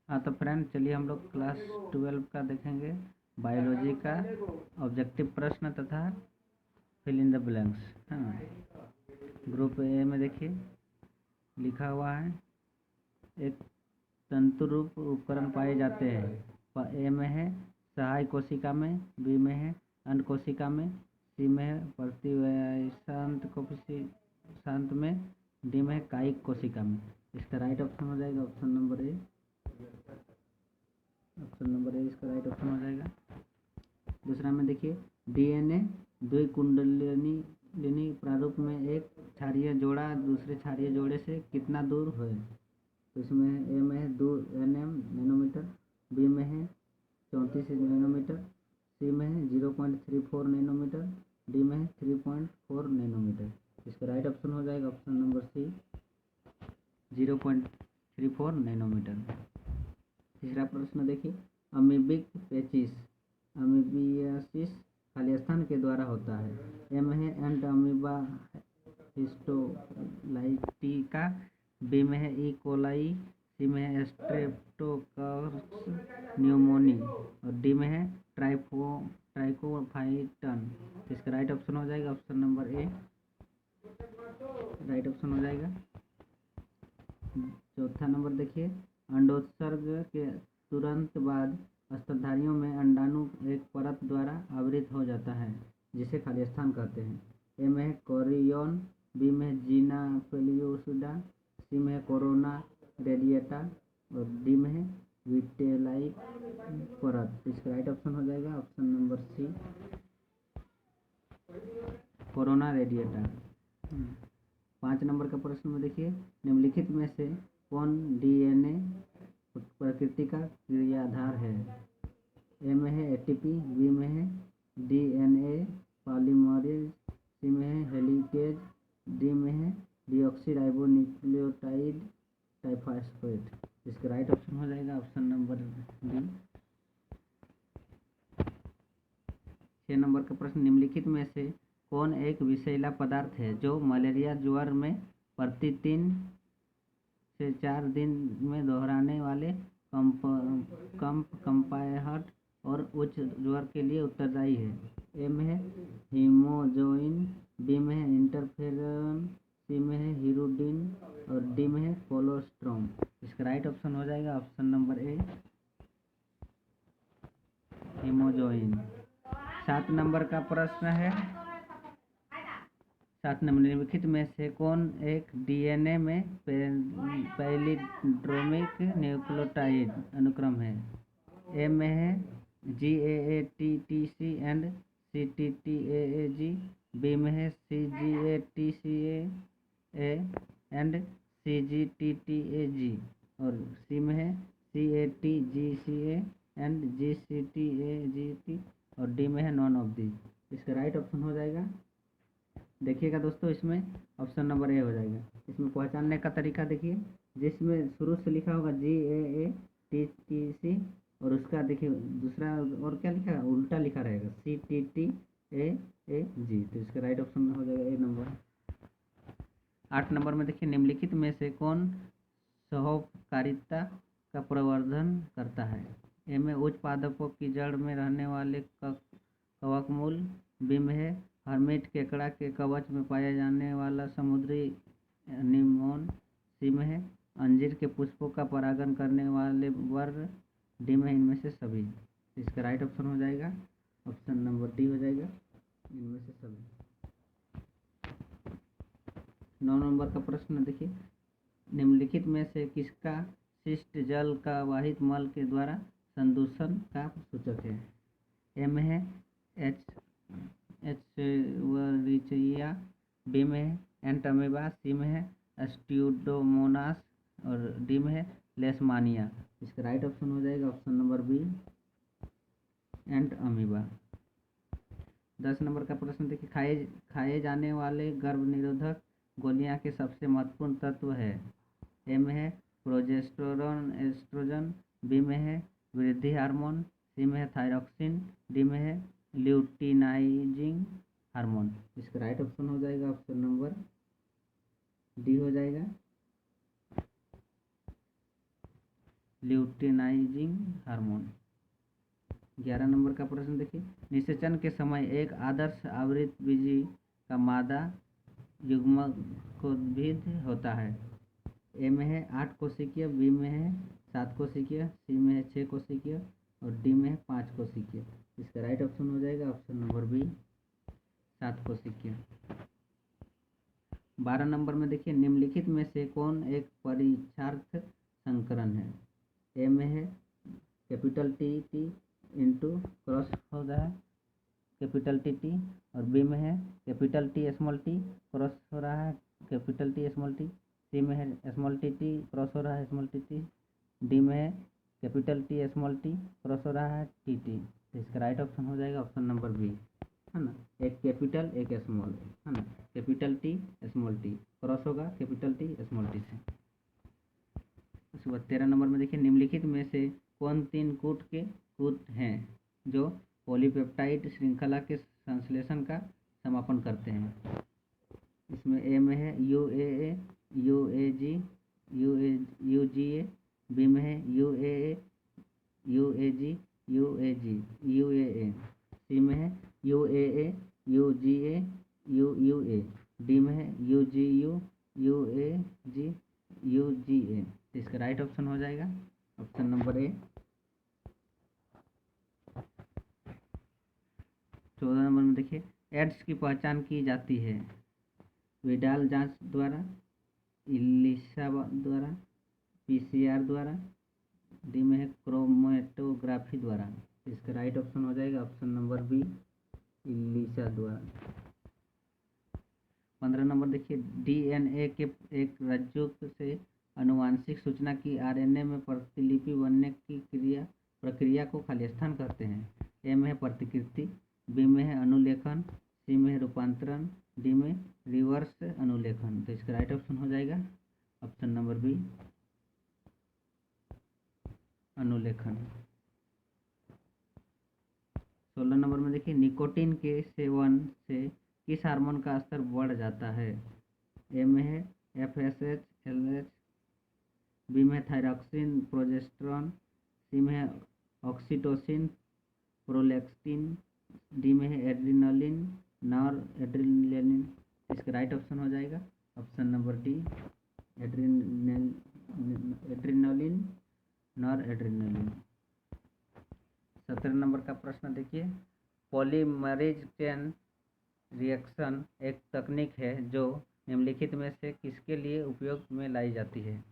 हाँ तो फ्रेंड चलिए हम लोग क्लास 12 का देखेंगे, बायोलॉजी का ऑब्जेक्टिव प्रश्न तथा फिल इन द ब्लैंक्स। हाँ, ग्रुप ए में देखिए लिखा हुआ है, एक तंतु रूप उपकरण पाए जाते हैं। ए में है सहाय कोशिका में, बी में है अंड कोशिका में, सी में है प्रतिवयस्कांत कोशिकांत में, डी में है कायिक कोशिका में। इसका राइट ऑप्शन हो जाएगा option number A. Option number A इसका राइट ऑप्शन हो जाएगा। दूसरा में देखिए डीएनए द्विकुंडलिनी प्रारूप में एक क्षारीय जोड़ा दूसरे क्षारीय जोड़े से कितना दूर है। तो इसमें ए में है 2 nm नैनोमीटर, बी में है 34 नैनोमीटर, सी में है 0.34 नैनोमीटर, डी में है 3.4 नैनोमीटर। इसका राइट ऑप्शन हो जाएगा ऑप्शन नंबर सी 0.34 नैनोमीटर। तीसरा प्रश्न देखिए अमीबिक पेचिस अमीबियासिस खाली स्थान के द्वारा होता है। एम है एंट अमीबा हिस्टोलाइटिका, बी में है ई कोलाई, सी में है स्ट्रेप्टोकॉकस न्यूमोनी और डी में है ट्राइकोफाइटन। इसका राइट ऑप्शन हो जाएगा option number A, right option हो जाएगा। चौथा नंबर देखिए अंडोत्सर्ग के तुरंत बाद स्तनधारियों में अंडाणु एक परत द्वारा आवृत हो जाता है जिसे खाली स्थान कहते हैं। ए में है कोरियोन, बी में है जीना पेलियोसिडा, सी में है कोरोना रेडिएटा और डी में है विटेलाई परत। इसका राइट ऑप्शन हो जाएगा option number C corona radiata. 5 number का प्रश्न में देखिए निम्नलिखित में से कौन डीएनए प्रकृति का क्रियाधार है। ए में है एटीपी, बी में है डीएनए पॉलीमरेज, सी में है हेलिकेज, डी में है डीऑक्सीराइबोन्यूक्लियोटाइड ट्राइफॉस्फेट। इसका राइट ऑप्शन हो जाएगा ऑप्शन नंबर डी। 6 नंबर का प्रश्न निम्नलिखित में से कौन एक विषैला पदार्थ है जो मलेरिया ज्वर में प्रति 3 से 4 दिन में दोहराने वाले कंपायहट और उच्च ज्वर के लिए उत्तरदायी है। ए में है हीमोजोइन, बी में है इंटरफेरन, सी में है हिरुडिन और डी में है कोलोस्ट्रोम। इसका राइट ऑप्शन हो जाएगा option number A hemozoin. 7 number का प्रश्न है 7 नंबर निम्नलिखित में से कौन एक डीएनए में पैलिंड्रोमिक न्यूक्लियोटाइड अनुक्रम है। ए में है GAATTC एंड CTTAAG, बी में है CGATCA एंड CGTTAG और सी में है CATGCA एंड GCTAGT और डी में है नॉन ऑफ दी। इसका राइट ऑप्शन हो जाएगा, देखिएगा दोस्तों, इसमें ऑप्शन नंबर ए हो जाएगा। इसमें पहचानने का तरीका देखिए, जिसमें शुरू से लिखा होगा GAATTC और उसका देखिए दूसरा और क्या लिखा है, उल्टा लिखा रहेगा CTTAAG। तो इसका राइट ऑप्शन हो जाएगा ए नंबर। 8 नंबर में देखिए निम्नलिखित में से कौन सहोपकारिता का प्रवर्धन करता है। ए में उच्च पादपों की जड़ में रहने वाले कवकमूल, बी में है हर्मिट केकड़ा के कवच में पाया जाने वाला समुद्री एनीमोन, सी में है अंजीर के पुष्पों का परागण करने वाले वर्ग, डी में इनमें से सभी। इसका राइट ऑप्शन हो जाएगा ऑप्शन नंबर डी हो जाएगा, इनमें से सभी। 9 नंबर का प्रश्न देखिए निम्नलिखित में से किसका शिष्ट जल का वाहित मल के द्वारा संदूषण का सूचक है। ए में है एचरिचिया, बी में है एंटमीबा, सी में है स्ट्यूडोमोनास और डी में है लेशमानिया। इसका राइट ऑप्शन हो जाएगा ऑप्शन नंबर बी एंट अमीबा। 10 नंबर का प्रश्न देखिए खाए जाने वाले गर्भ निरोधक गोलियां के सबसे महत्वपूर्ण तत्व है। ए में है प्रोजेस्टेरोन एस्ट्रोजन, बी में है वृद्धि हार्मोन, सी में है थायरॉक्सिन, डी में है ल्यूटिनाइजिंग हार्मोन। इसका राइट ऑप्शन हो जाएगा ऑप्शन नंबर डी हो जाएगा। Luteinizing hormone. 11 नंबर का प्रश्न देखिए, निषेचन के समय एक आदर्श आवृतबीजी का मादा युग्मकोद्भिद होता है। ए में है 8 कोशिकीय, बी में है 7 कोशिकीय, सी में है 6 कोशिकीय और डी में है 5 कोशिकीय। इसका राइट ऑप्शन हो जाएगा ऑप्शन नंबर बी 7 कोशिकीय। 12 नंबर में देखिए, निम्नलिखित में से कौन एक परीक्षार्थ संकरण है। ए में है capital T T into cross हो रहा है कैपिटल टी और बी में है capital T small T cross हो रहा है कैपिटल टी स्मॉल टी, सी में है स्मॉल टी क्रॉस हो रहा है स्मॉल टी, डी में है capital T small T cross हो रहा है टी। तो इसका राइट ऑप्शन हो जाएगा ऑप्शन नंबर बी, है ना। एक कैपिटल एक स्मॉल, है ना, capital T small T cross होगा कैपिटल टी स्मॉल टी से। उसके बाद 13 नंबर में देखिए, निम्नलिखित में से कौन 3 कूट के कूट हैं जो पॉलीपेप्टाइड श्रृंखला के संश्लेषण का समापन करते हैं। इसमें ए में है UAA, UAG, UGA, बी में है UAA, UAG, UAA, सी में है UAA, UGA, UA, डी में है UGU, UAG, UGA। इसका राइट ऑप्शन हो जाएगा ऑप्शन नंबर ए। 14 नंबर में देखिए, एड्स की पहचान की जाती है विडाल जांच द्वारा, इलिसा द्वारा, PCR द्वारा, डी में है क्रोमेटोग्राफी द्वारा। इसका राइट ऑप्शन हो जाएगा ऑप्शन नंबर बी इलिसा द्वारा। 15 नंबर देखिए, DNA के एक रज्जु से आनुवांशिक सूचना की RNA में प्रतिलिपि बनने की प्रक्रिया को खालिस्तान कहते हैं। ए में है प्रतिकृति, बी में है अनुलेखन, सी में है रूपांतरण, डी में रिवर्स अनुलेखन। तो इसका राइट ऑप्शन हो जाएगा ऑप्शन नंबर बी अनुलेखन। 16 नंबर में देखिए, निकोटीन के सेवन से किस हार्मोन का स्तर बढ़ जाता है। ए में है FSH LH, बी में थायरॉक्सिन प्रोजेस्टेरॉन, सी में है ऑक्सीटोसिन प्रोलैक्टिन, डी में है एड्रिनलिन नॉर एड्रिनलिन। इसका राइट ऑप्शन हो जाएगा option number D adrenaline nor adrenaline. 17 number का प्रश्न देखिए, पॉलीमरेज चेन रिएक्शन एक तकनीक है जो निम्नलिखित में से किसके लिए उपयोग में लाई जाती है।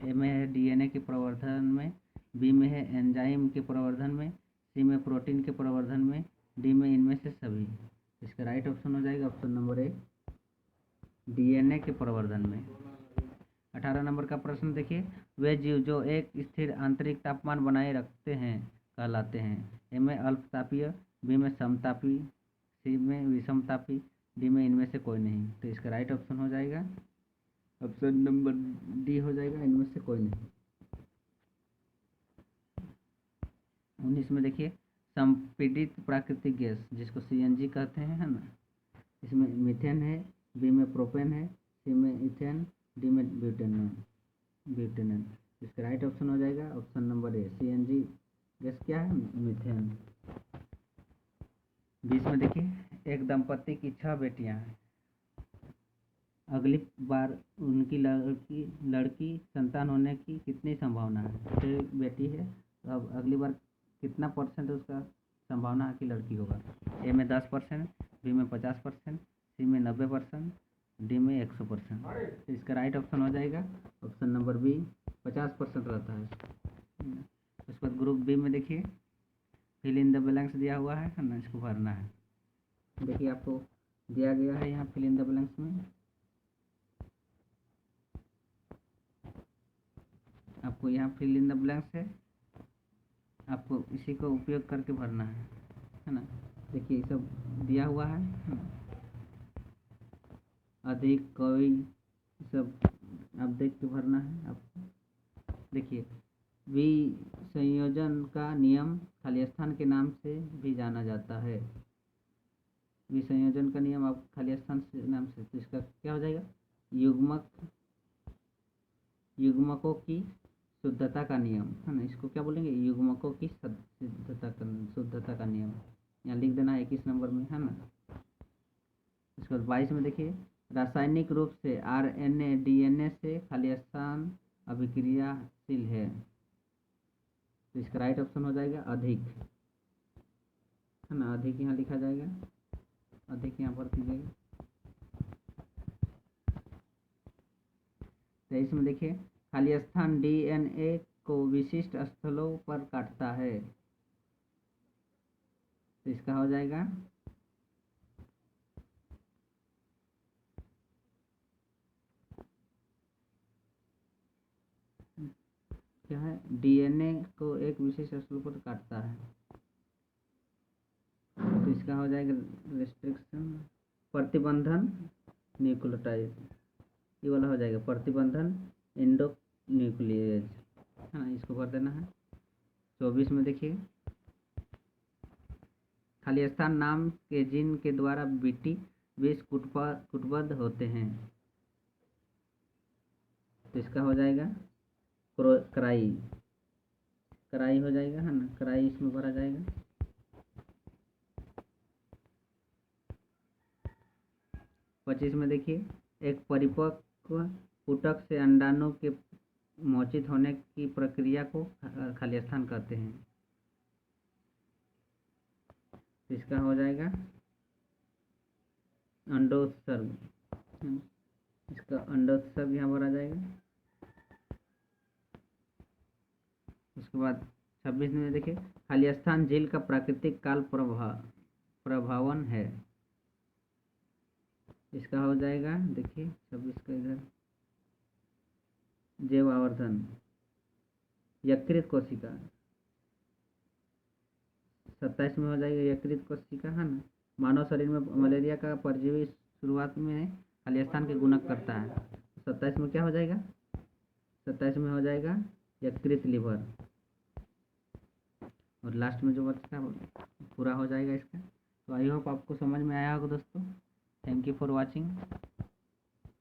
ए में है DNA के प्रवर्धन में, बी में है एंजाइम के प्रवर्धन में, सी में प्रोटीन के प्रवर्धन में, डी में इनमें से सभी। इसका राइट ऑप्शन हो जाएगा ऑप्शन नंबर ए DNA के प्रवर्धन में। 18 नंबर का प्रश्न देखिए, वे जीव जो एक स्थिर आंतरिक तापमान बनाए रखते हैं कहलाते हैं। ए में अल्पतापीय, बी में समतापी, सी में विषमतापी, डी में इनमें से कोई नहीं। तो इसका राइट ऑप्शन हो जाएगा ऑप्शन नंबर डी हो जाएगा इनमें से कोई नहीं। 19 में देखिए, संपीड़ित प्राकृतिक गैस जिसको CNG कहते हैं, है ना। इसमें मीथेन है, बी में प्रोपेन है, सी में इथेन, डी में ब्यूटेनन। इसका राइट ऑप्शन हो जाएगा option number A CNG gas क्या है मीथेन। 20 में देखिए, एक दंपति की 6 बेटियां हैं। अगली बार उनकी लड़की संतान होने की कितनी संभावना है। 6 बेटी है तो अब अगली बार कितना परसेंट उसका संभावना है कि लड़की होगा। ए में 10%, बी में 50%, सी में 90%, डी में 100%। तो इसका राइट ऑप्शन हो जाएगा ऑप्शन नंबर बी 50% रहता है। उसके बाद ग्रुप बी में देखिए, फिल इन द ब्लैंक्स दिया हुआ है ना, इसको भरना है। देखिए आपको दिया गया है यहाँ फिल इन द ब्लैंक्स में, आपको यहाँ फिल इन द ब्लैंक्स है, आपको इसी को उपयोग करके भरना है ना। देखिए सब दिया हुआ है ना? अधिक कोई सब आप देख के भरना है आपको। देखिए विसंयोजन का नियम खाली स्थान के नाम से भी जाना जाता है। विसंयोजन का नियम आप खाली स्थान से नाम से, तो इसका क्या हो जाएगा, युग्मकों की शुद्धता का नियम है ना, इसको क्या बोलेंगे, युग्मकों की शुद्धता का नियम। यहाँ लिख देना है 21 नंबर में, है ना। इसके बाद 22 में देखिए, रासायनिक रूप से आरएनए डीएनए से खाली स्थान अभिक्रियाशील है। तो इसका राइट ऑप्शन हो जाएगा अधिक, है ना। अधिक यहाँ लिखा जाएगा, अधिक यहाँ पर कीजिएगा। 23 में देखिए, खाली स्थान डीएनए को विशिष्ट स्थलों पर काटता है। तो इसका हो जाएगा क्या है, डीएनए को एक विशेष स्थल पर काटता है। तो इसका हो जाएगा रेस्ट्रिक्शन, प्रतिबंधन न्यूक्लियोटाइड, ये वाला हो जाएगा प्रतिबंधन एंडोन्यूक्लियेज, है ना। इसको कर देना है। 24 में देखिए, खाली स्थान नाम के जीन के द्वारा बीटी विष कूटबद्ध होते हैं। तो इसका हो जाएगा कराई, कराई हो जाएगा, है ना। कराई इसमें भरा जाएगा। 25 में देखिए, एक परिपक्व ऊतक से अंडाणु के मोचित होने की प्रक्रिया को खाली स्थान कहते हैं। तो इसका हो जाएगा अंडोत्सर्ग, इसका अंडोत्सर्ग यहाँ भरा जाएगा। उसके बाद 26 में देखिए, खाली स्थान झील का प्राकृतिक काल प्रभावन है। इसका हो जाएगा, देखिए 26 का इधर जैव आवर्धन यकृत कोशिका। 27 में हो जाएगा यकृत कोशिका, है ना। मानव शरीर में मलेरिया का परजीवी शुरुआत में खाली स्थान के गुणक करता है। 27 में क्या हो जाएगा, 27 में हो जाएगा यकृत लिवर। और लास्ट में जो बचता पूरा हो जाएगा इसका। तो आई होप आपको समझ में आया होगा दोस्तों। Thank you for watching.